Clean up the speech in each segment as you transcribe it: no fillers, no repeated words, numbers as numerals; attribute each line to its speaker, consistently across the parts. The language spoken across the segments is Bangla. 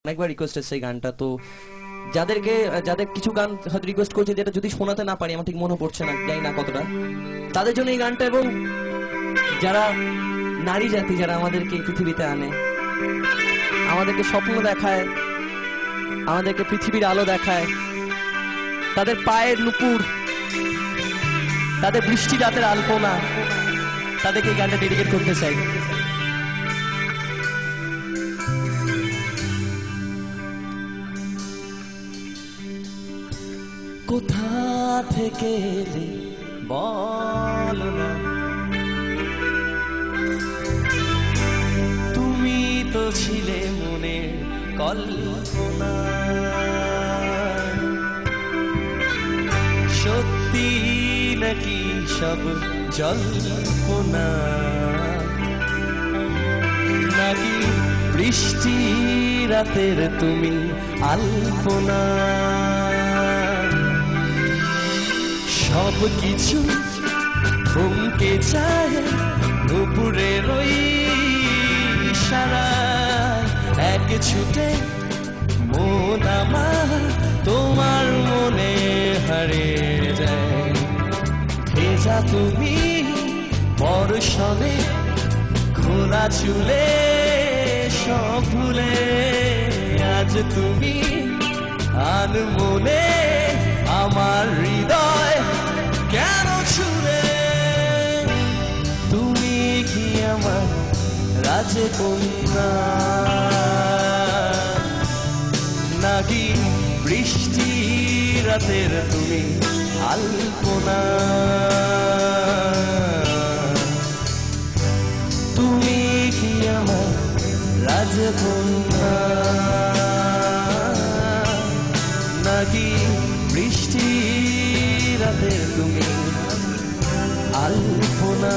Speaker 1: অনেকবার রিকোয়েস্ট এসেছে এই গানটা, তো যাদের কিছু গান হয়তো রিকোয়েস্ট করছে যেটা যদি শোনাতে না পারি, আমার ঠিক মনে পড়ছে না, জানি না কতটা, তাদের জন্য এই গানটা। এবং যারা নারী জাতি, যারা আমাদেরকে এই পৃথিবীতে আনে, আমাদেরকে স্বপ্ন দেখায়, আমাদেরকে পৃথিবীর আলো দেখায়, তাদের পায়ের নুপুর, তাদের বৃষ্টি রাতের আলপনা, তাদেরকে এই গানটা ডেডিকেট করতে চাই। কোথা থেকে এলে বলো না, তুমি তো ছিলে মনের কল্পনা, সত্যি নাকি সব জল্পনা, নাকি বৃষ্টি রাতের তুমি আলপনা, সব কিছু থমকে যায় দুপুরের ওই ইশারায়, এক ছুটে মন আমার তোমার মনে হারিয়ে যায়। ভেজা তুমি বর্ষণে, খোলা চুলে সব ভুলে, আজ তুমি আনমনে আমার হৃদয় কেন ছুঁলে। তুমি কি আমার রাজকন্যা, নাকি বৃষ্টি রাতের তুমি আলপনা, তুমি কি আমার রাজকন্যা, নাকি বৃষ্টি রাতের তুমি আলপনা।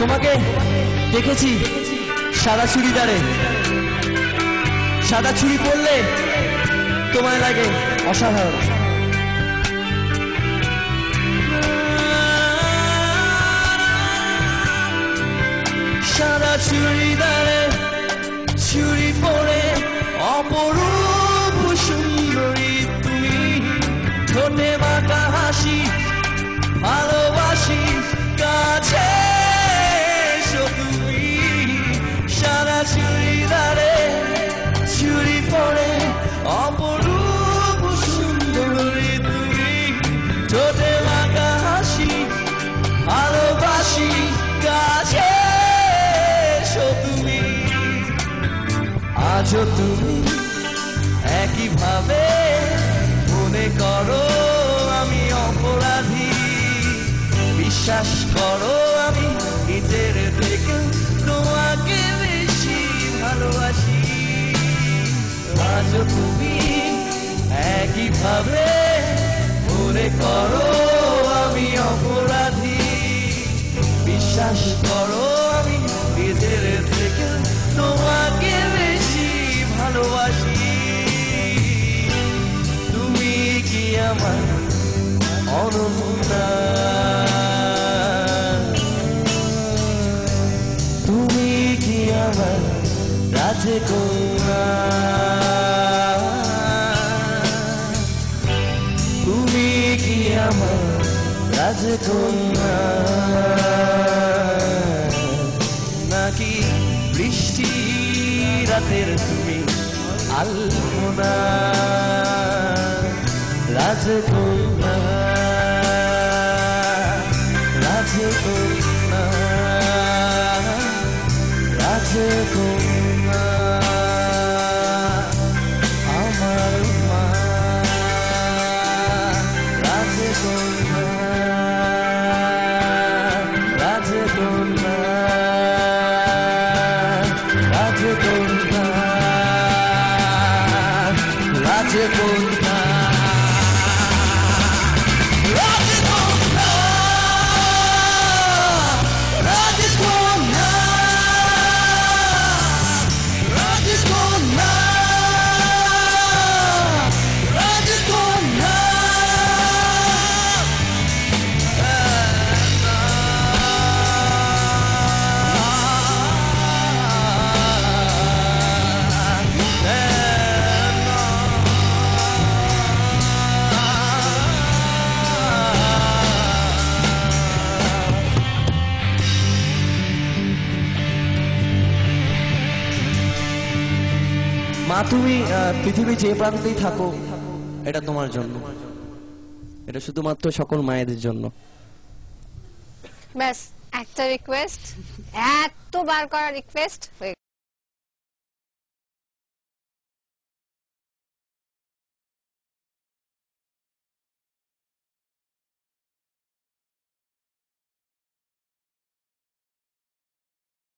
Speaker 1: তোমাকে দেখেছি সাদা চুড়িদারে, সাদা চুড়ি পরলে তোমায় লাগে অসাধারণ। সাদা চুড়িদারে চুড়ি পরে অপরূপ সুন্দরী তুমি, ঠোঁটে বাঁকা হাসি, ভালোবাসি কাছে তুমি। সাদা চুড়িদারে চুড়ি পরে অপরূপ সুন্দরী তুমি, ঠোঁটে বাঁকা হাসি, ভালোবাসি কাছে তুমি। আজও তুমি একইভাবে মনে করো আমি অপরাধী, বিশ্বাস করো আমি নিজের থেকে তোমাকে বেশি ভালোবাসি। আজও তুমি একইভাবে মনে করো আমি অপরাধী, বিশ্বাস করো আমি নিজের থেকে তোমাকে বেশি ভালোবাসি। তুমি কি আমার অনন্যা, তুমি কি আমার রাজকন্যা, তুমি কি আমার রাজকন্যা, নাকি বৃষ্টি রাতের তুমি আলপনা, রাজকন্যা, রাজকন্যা। রাজকন্যা আমার মা রাজকন্যা রাজকন্যা রাজকন্যা রাজকন্যা মা তুমি পৃথিবী যে প্রান্তেই থাকো এটা তোমার জন্য, এটা শুধুমাত্র সকল মায়েদের জন্য।
Speaker 2: ব্যাস একটা রিকোয়েস্ট, এতবার করা রিকোয়েস্ট হয়ে